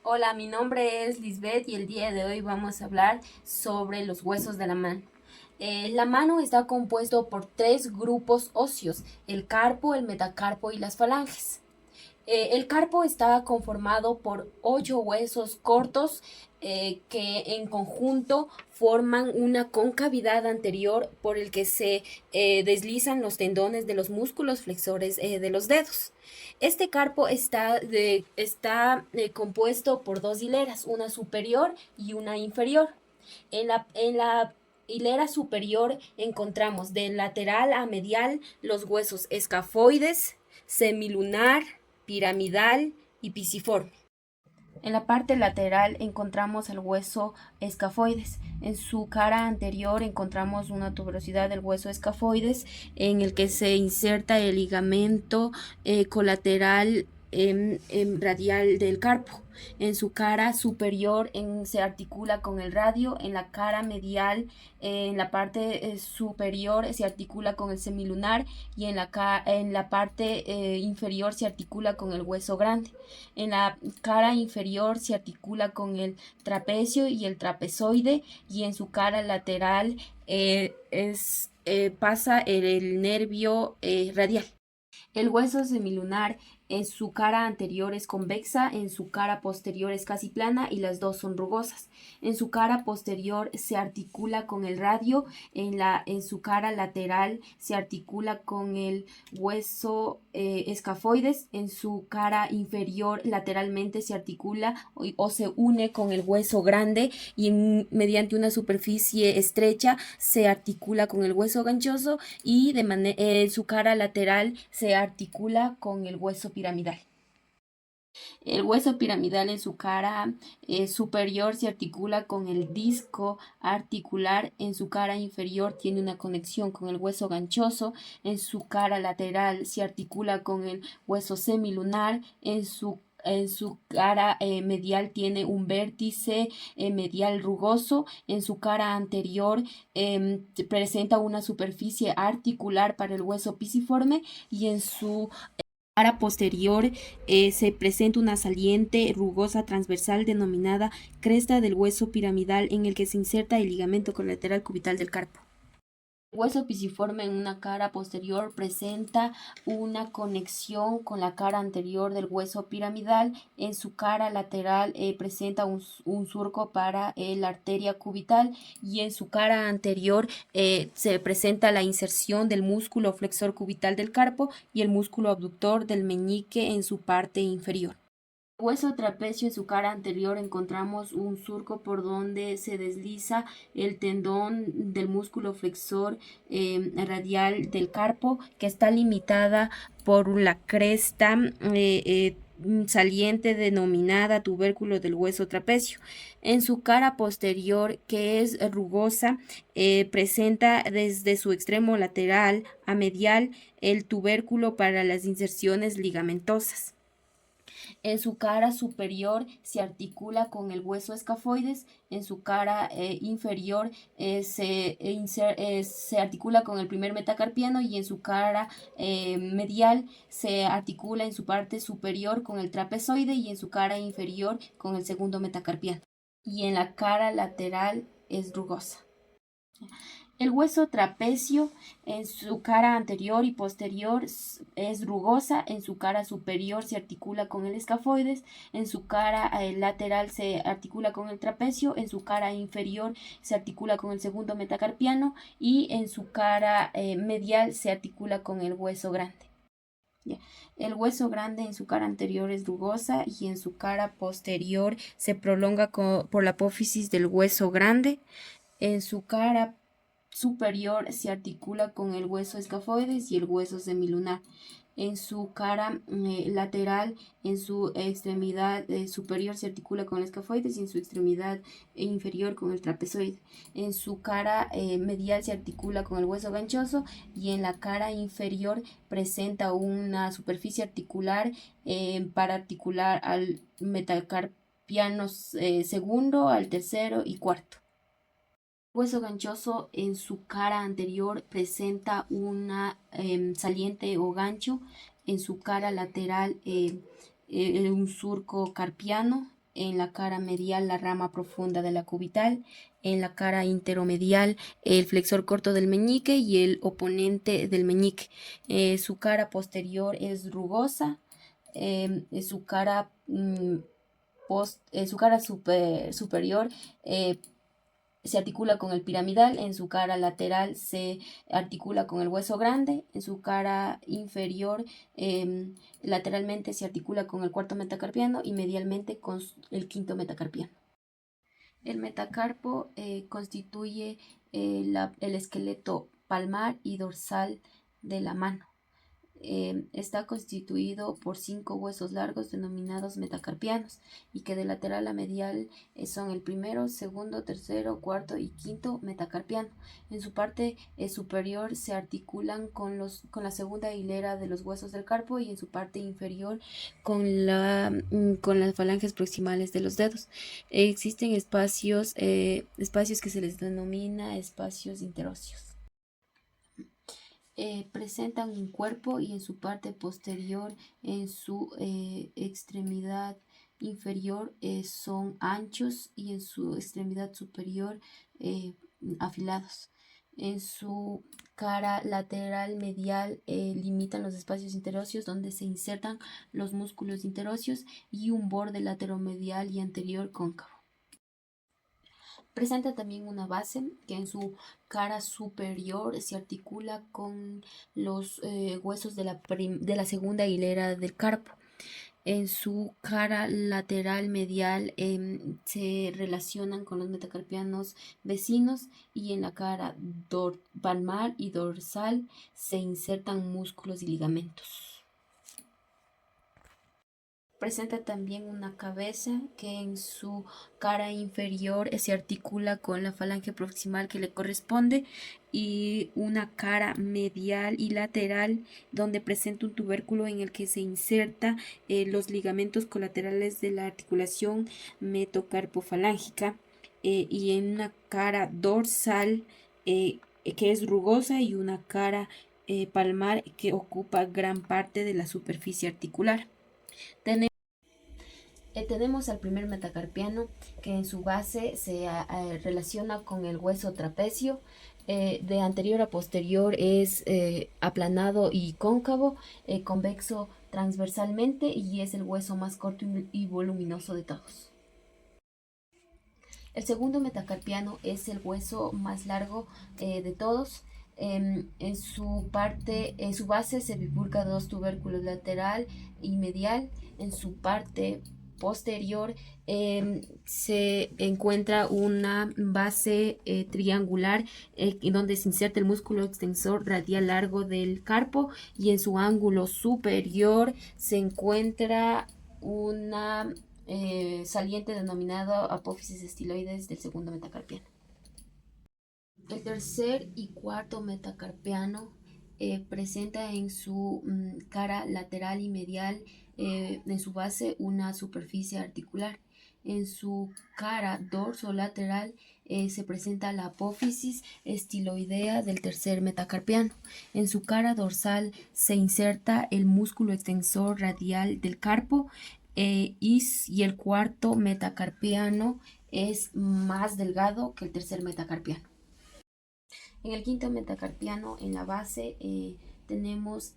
Hola, mi nombre es Lisbeth y el día de hoy vamos a hablar sobre los huesos de la mano. La mano está compuesto por tres grupos óseos: el carpo, el metacarpo y las falanges. El carpo está conformado por 8 huesos cortos que en conjunto forman una concavidad anterior por el que se deslizan los tendones de los músculos flexores de los dedos. Este carpo está compuesto por dos hileras, una superior y una inferior. En la hilera superior encontramos de lateral a medial los huesos escafoides, semilunar, piramidal y pisiforme. En la parte lateral encontramos el hueso escafoides. En su cara anterior encontramos una tuberosidad del hueso escafoides en el que se inserta el ligamento colateral radial del carpo. En su cara superior se articula con el radio. En la cara medial, en la parte superior se articula con el semilunar, y en la parte inferior se articula con el hueso grande. En la cara inferior se articula con el trapecio y el trapezoide, y en su cara lateral pasa el nervio radial. El hueso semilunar en su cara anterior es convexa, en su cara posterior es casi plana y las dos son rugosas. En su cara posterior se articula con el radio, en su cara lateral se articula con el hueso escafoides, en su cara inferior lateralmente se articula o se une con el hueso grande, y mediante una superficie estrecha se articula con el hueso ganchoso, y su cara lateral se articula con el hueso piramidal. El hueso piramidal en su cara superior se articula con el disco articular, en su cara inferior tiene una conexión con el hueso ganchoso, en su cara lateral se articula con el hueso semilunar, en su cara medial tiene un vértice medial rugoso, en su cara anterior presenta una superficie articular para el hueso pisiforme, y en su cara posterior se presenta una saliente rugosa transversal denominada cresta del hueso piramidal, en el que se inserta el ligamento colateral cubital del carpo. El hueso pisiforme en una cara posterior presenta una conexión con la cara anterior del hueso piramidal. En su cara lateral presenta un surco para la arteria cubital, y en su cara anterior se presenta la inserción del músculo flexor cubital del carpo y el músculo abductor del meñique en su parte inferior. Hueso trapecio, en su cara anterior encontramos un surco por donde se desliza el tendón del músculo flexor radial del carpo, que está limitada por la cresta saliente denominada tubérculo del hueso trapecio. En su cara posterior, que es rugosa, presenta desde su extremo lateral a medial el tubérculo para las inserciones ligamentosas. En su cara superior se articula con el hueso escafoides, en su cara inferior se articula con el primer metacarpiano, y en su cara medial se articula en su parte superior con el trapezoide, y en su cara inferior con el segundo metacarpiano. Y en la cara lateral es rugosa. El hueso trapecio en su cara anterior y posterior es rugosa, en su cara superior se articula con el escafoides, en su cara lateral se articula con el trapecio, en su cara inferior se articula con el segundo metacarpiano, y en su cara medial se articula con el hueso grande. El hueso grande en su cara anterior es rugosa, y en su cara posterior se prolonga por la apófisis del hueso grande. En su cara superior se articula con el hueso escafoides y el hueso semilunar. En su cara lateral, en su extremidad superior se articula con el escafoides, y en su extremidad inferior con el trapezoide. En su cara medial se articula con el hueso ganchoso, y en la cara inferior presenta una superficie articular para articular al metacarpiano segundo, al tercero y cuarto. Hueso ganchoso en su cara anterior presenta una saliente o gancho, en su cara lateral un surco carpiano, en la cara medial la rama profunda de la cubital, en la cara interomedial el flexor corto del meñique y el oponente del meñique. Su cara posterior es rugosa, su cara, superior se articula con el piramidal, en su cara lateral se articula con el hueso grande, en su cara inferior lateralmente se articula con el cuarto metacarpiano y medialmente con el quinto metacarpiano. El metacarpo constituye el esqueleto palmar y dorsal de la mano. Está constituido por 5 huesos largos denominados metacarpianos y que de lateral a medial son el primero, segundo, tercero, cuarto y quinto metacarpiano. En su parte superior se articulan con la segunda hilera de los huesos del carpo y en su parte inferior con las falanges proximales de los dedos. Existen espacios que se les denomina espacios interóseos. Presentan un cuerpo y en su parte posterior, en su extremidad inferior son anchos y en su extremidad superior afilados. En su cara lateral medial limitan los espacios interóseos donde se insertan los músculos interóseos y un borde lateromedial y anterior cóncavo. Presenta también una base que en su cara superior se articula con los huesos de la segunda hilera del carpo. En su cara lateral medial se relacionan con los metacarpianos vecinos y en la cara palmar y dorsal se insertan músculos y ligamentos. Presenta también una cabeza que en su cara inferior se articula con la falange proximal que le corresponde y una cara medial y lateral donde presenta un tubérculo en el que se inserta los ligamentos colaterales de la articulación metocarpofalángica y en una cara dorsal que es rugosa y una cara palmar que ocupa gran parte de la superficie articular. Tenemos al primer metacarpiano que en su base se relaciona con el hueso trapecio. De anterior a posterior es aplanado y cóncavo, convexo transversalmente y es el hueso más corto y voluminoso de todos. El segundo metacarpiano es el hueso más largo de todos. En su base se bifurca 2 tubérculos lateral y medial. En su parte posterior se encuentra una base triangular en donde se inserta el músculo extensor radial largo del carpo y en su ángulo superior se encuentra una saliente denominado apófisis estiloides del segundo metacarpiano. El tercer y cuarto metacarpiano presenta en su cara lateral y medial en su base una superficie articular. En su cara dorsolateral se presenta la apófisis estiloidea del tercer metacarpiano. En su cara dorsal se inserta el músculo extensor radial del carpo y el cuarto metacarpiano es más delgado que el tercer metacarpiano. En el quinto metacarpiano, en la base, tenemos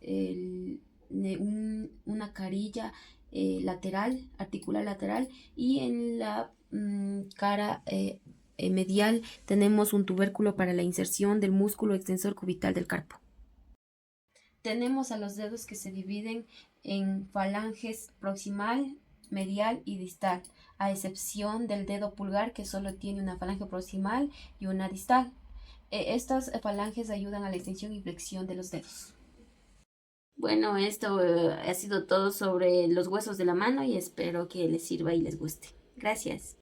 una carilla lateral, articular lateral, y en la cara medial tenemos un tubérculo para la inserción del músculo extensor cubital del carpo. Tenemos a los dedos que se dividen en falanges proximal, medial y distal, a excepción del dedo pulgar que solo tiene una falange proximal y una distal. Estas falanges ayudan a la extensión y flexión de los dedos. Bueno, esto ha sido todo sobre los huesos de la mano y espero que les sirva y les guste. Gracias.